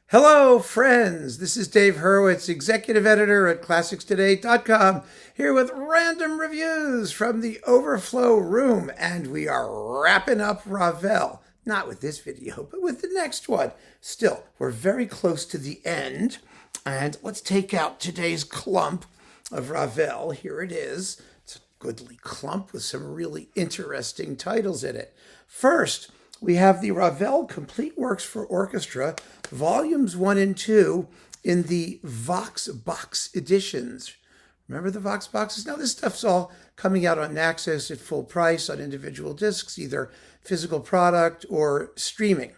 Hello, friends. This is Dave Hurwitz, executive editor at ClassicsToday.com, here with random reviews from the Overflow room. And we are wrapping up Ravel. Not with this video, but with the next one. Still, we're very close to the end. And let's take out today's clump of Ravel. Here it is. It's a goodly clump with some really interesting titles in it. First, we have the Ravel Complete Works for Orchestra, Volumes 1 and 2 in the Vox Box editions. Remember the Vox Boxes? Now this stuff's all coming out on Naxos at full price on individual discs, either physical product or streaming.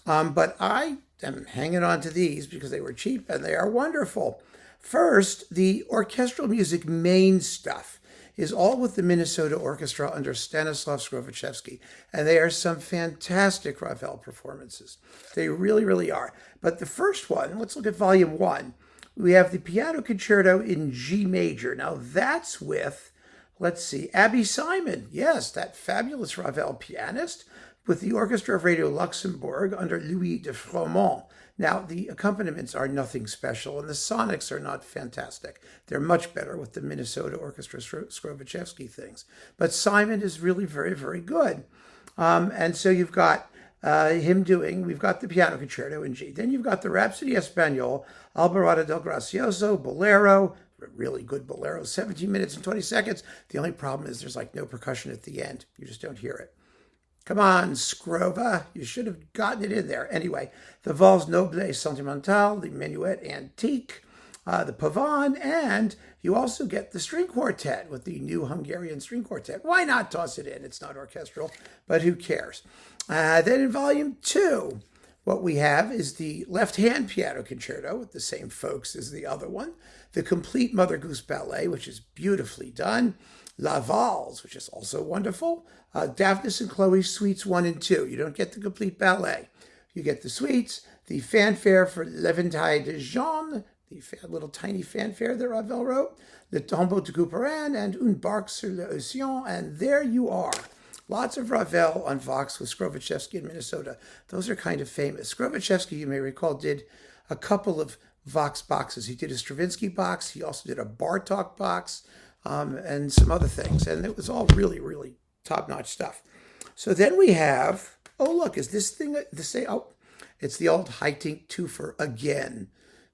But I am hanging on to these because they were cheap and they are wonderful. First, the orchestral music main stuff is all with the Minnesota Orchestra under Stanislav Skrovichevsky. And they are some fantastic Ravel performances. They really, really are. But the first one, let's look at volume 1. We have the Piano Concerto in G major. Now that's with, let's see, Abby Simon. Yes, that fabulous Ravel pianist with the Orchestra of Radio Luxembourg under Louis de Froment. Now, the accompaniments are nothing special, and the sonics are not fantastic. They're much better with the Minnesota Orchestra Skrovichevsky things. But Simon is really very, very good. And so you've got we've got the Piano Concerto in G. Then you've got the Rhapsody Espagnole, Alvarado del Gracioso, Bolero, really good Bolero, 17 minutes and 20 seconds. The only problem is there's like no percussion at the end. You just don't hear it. Come on, Scrova. You should have gotten it in there. Anyway, the Valse Noble et Sentimentale, the Minuet Antique, the Pavane, and you also get the string quartet with the new Hungarian string quartet. Why not toss it in? It's not orchestral, but who cares? Then in volume 2, what we have is the left-hand piano concerto with the same folks as the other one, the complete Mother Goose Ballet, which is beautifully done, La Valse, which is also wonderful, Daphnis and Chloe Suites 1 and 2. You don't get the complete ballet. You get the suites, the fanfare for L'Eventail de Jean, the little tiny fanfare that Ravel wrote, Le Tombeau de Couperin, and Une barque sur l'Océan, and there you are. Lots of Ravel on Vox with Skrovichevsky in Minnesota. Those are kind of famous. Skrovichevsky, you may recall, did a couple of Vox boxes. He did a Stravinsky box. He also did a Bartók box and some other things. And it was all really, really top-notch stuff. So then we have, oh, look, is this thing the same? Oh, it's the old Haitink twofer again.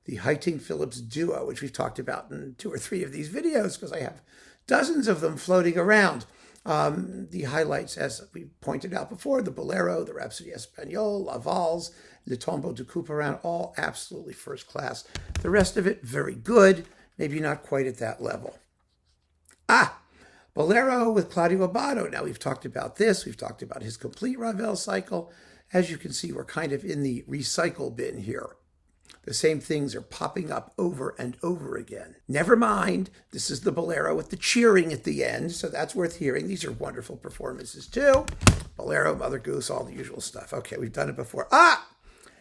The Haitink Phillips duo, which we've talked about in 2 or 3 of these videos because I have dozens of them floating around. The highlights, as we pointed out before, the Bolero, the Rhapsody Espagnole, La Valse, Le Tombeau de Couperin, all absolutely first class. The rest of it, very good, maybe not quite at that level. Bolero with Claudio Abbado. Now, we've talked about this. We've talked about his complete Ravel cycle. As you can see, we're kind of in the recycle bin here. The same things are popping up over and over again. Never mind, this is the Bolero with the cheering at the end, so that's worth hearing. These are wonderful performances too. Bolero, Mother Goose, all the usual stuff. Okay, we've done it before.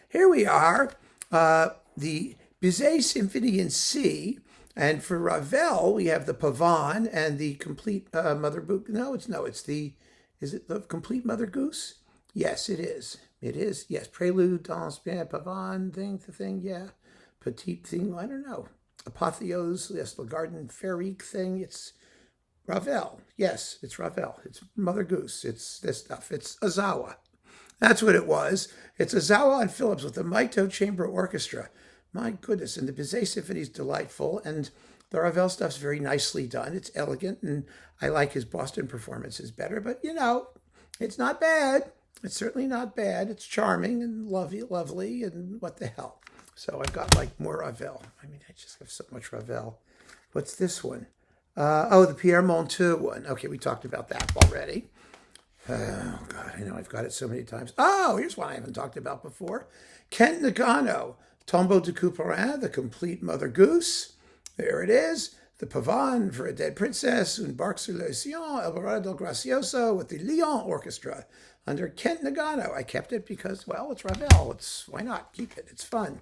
Here we are, the Bizet Symphony in C, and for Ravel, we have the Pavane and the complete Mother Goose. Is it the complete Mother Goose? Yes, it is. It is, yes. Prelude, Danse Bien, Pavane, thing, yeah. Petite thing, I don't know. Apotheose, yes, the Garden Férique thing. It's Ravel. Yes, it's Ravel. It's Mother Goose. It's this stuff. It's Ozawa. That's what it was. It's Ozawa and Phillips with the Maito Chamber Orchestra. My goodness, and the Bizet Symphony is delightful, and the Ravel stuff's very nicely done. It's elegant, and I like his Boston performances better, but, it's not bad. It's certainly not bad. It's charming and lovely, and what the hell. So I've got like more Ravel. I just have so much Ravel. What's this one? The Pierre Monteux one. Okay, we talked about that already. Oh, God, I know I've got it so many times. Oh, here's one I haven't talked about before. Kent Nagano, Tombeau de Couperin, the complete Mother Goose. There it is. The Pavane for a Dead Princess, Une barque sur l'Océan, Alvarado del Gracioso with the Lyon Orchestra under Kent Nagano. I kept it because, well, it's Ravel. Why not? Keep it. It's fun.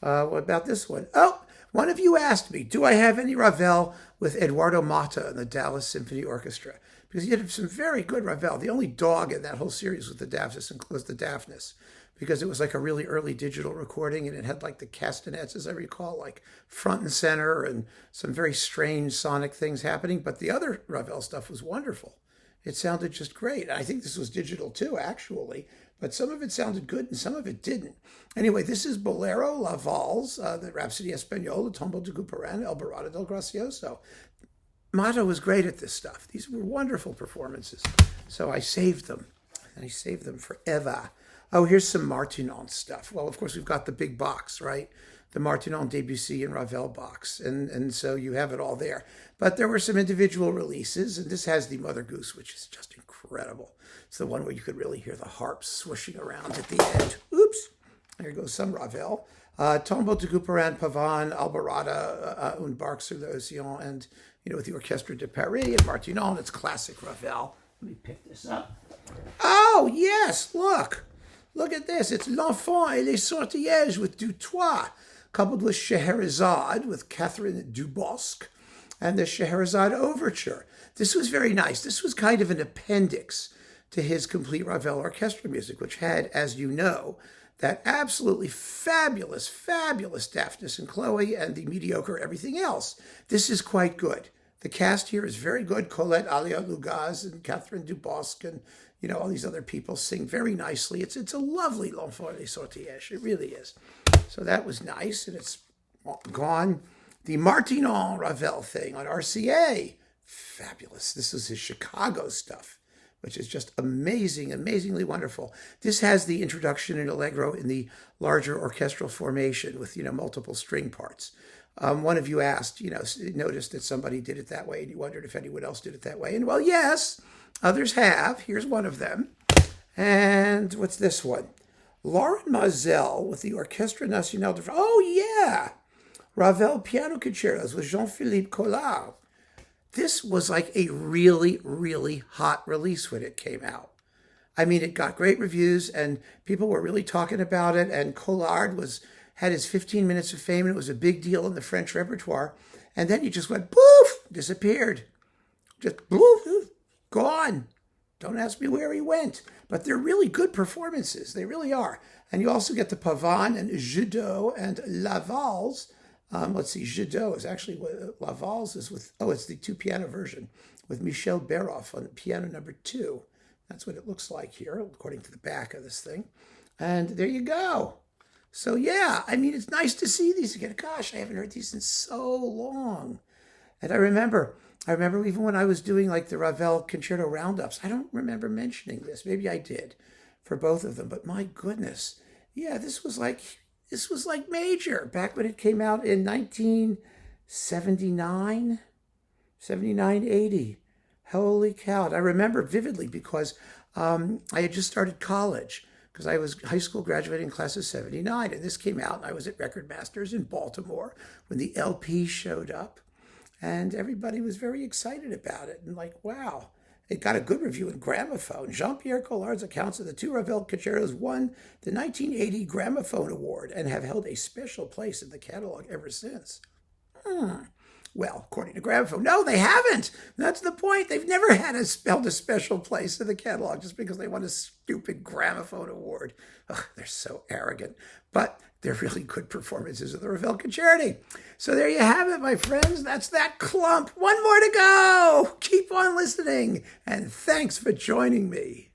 What about this one? Oh, one of you asked me, do I have any Ravel with Eduardo Motta and the Dallas Symphony Orchestra? Because he had some very good Ravel. The only dog in that whole series was the Daphnis, because it was like a really early digital recording, and it had like the castanets, as I recall, like front and center, and some very strange sonic things happening. But the other Ravel stuff was wonderful. It sounded just great. I think this was digital too, actually, but some of it sounded good and some of it didn't. Anyway, this is Bolero, La Valse, the Rhapsody Espagnole, the Tombeau de Couperin, El Barada del Gracioso. Mato was great at this stuff. These were wonderful performances. So I saved them. And I saved them forever. Oh, here's some Martinon stuff. Well, of course, we've got the big box, right? The Martinon, Debussy, and Ravel box. And so you have it all there. But there were some individual releases, and this has the Mother Goose, which is just incredible. It's the one where you could really hear the harps swishing around at the end. Oops. There goes some Ravel. Tombeau de Couperin, Pavane, Albarada, Un Barque sur l'Océan, and, with the Orchestre de Paris and Martinon, it's classic Ravel. Let me pick this up. Oh, yes, look. Look at this. It's L'Enfant et les Sortilèges with Dutoit, coupled with Scheherazade with Catherine Dubosc, and the Scheherazade Overture. This was very nice. This was kind of an appendix to his complete Ravel orchestral music, which had, as you know, that absolutely fabulous, fabulous Daphnis and Chloe and the mediocre everything else. This is quite good. The cast here is very good. Colette Alia-Lugaz and Catherine Dubosc and, all these other people sing very nicely. It's a lovely L'Enfant et les Sortilèges. It really is. So that was nice, and it's gone. The Martinon Ravel thing on RCA, fabulous. This is his Chicago stuff, which is just amazing, amazingly wonderful. This has the introduction in Allegro in the larger orchestral formation with, multiple string parts. One of you asked, noticed that somebody did it that way, and you wondered if anyone else did it that way. And well, yes, others have. Here's one of them. And what's this one? Lauren Mazel with the Orchestre Nationale de France. Oh, yeah. Ravel Piano Concertos with Jean-Philippe Collard. This was like a really, really hot release when it came out. I mean, it got great reviews, and people were really talking about it, and Collard had his 15 minutes of fame, and it was a big deal in the French repertoire. And then he just went, poof, disappeared. Just poof, gone. Don't ask me where he went. But they're really good performances. They really are. And you also get the Pavane and Judeau and La Valse. Let's see, Judeau is actually, La Valse is with, it's the two piano version with Michel Beroff on piano number 2. That's what it looks like here, according to the back of this thing. And there you go. So yeah, I mean, it's nice to see these again. Gosh, I haven't heard these in so long. And I remember even when I was doing like the Ravel concerto roundups, I don't remember mentioning this. Maybe I did for both of them, but my goodness. Yeah, this was like major back when it came out in 1979, 80. Holy cow. And I remember vividly because I had just started college, because I was high school graduating class of 79, and this came out, and I was at Record Masters in Baltimore when the LP showed up, and everybody was very excited about it, and like, wow. It got a good review in Gramophone. Jean-Pierre Collard's accounts of the two Ravel concertos won the 1980 Gramophone Award and have held a special place in the catalog ever since. Well, according to Gramophone, no, they haven't. That's the point. They've never held a special place in the catalog just because they won a stupid Gramophone Award. Ugh, they're so arrogant. But they're really good performances of the Ravel Concerti. So there you have it, my friends. That's that clump. One more to go. Keep on listening. And thanks for joining me.